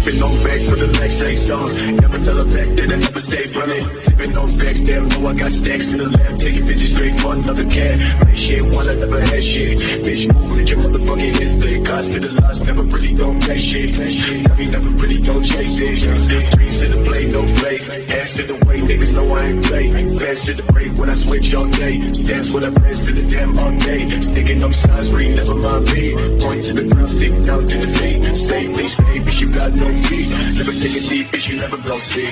Sipping on back for the legs, say something. Never tell her back that I never stay running. Sipping on facts, damn, know I got stacks in the lab. Taking bitches straight for another cat. Make shit one, I never had shit. Bitch, move, make your motherfucking head split. Cost me the loss, never really don't pay shit. I mean, never really don't chase it. Dreams to the play, no flake. Ass to the way, niggas know I ain't play. Fast to the break when I switch all day. Stance when I press to the damn all day. Sticking up signs where you never mind me. Point to the ground, stick down to the feet. Stay, please stay, bitch, you got no key. Never take a seat, bitch, you never gon' see.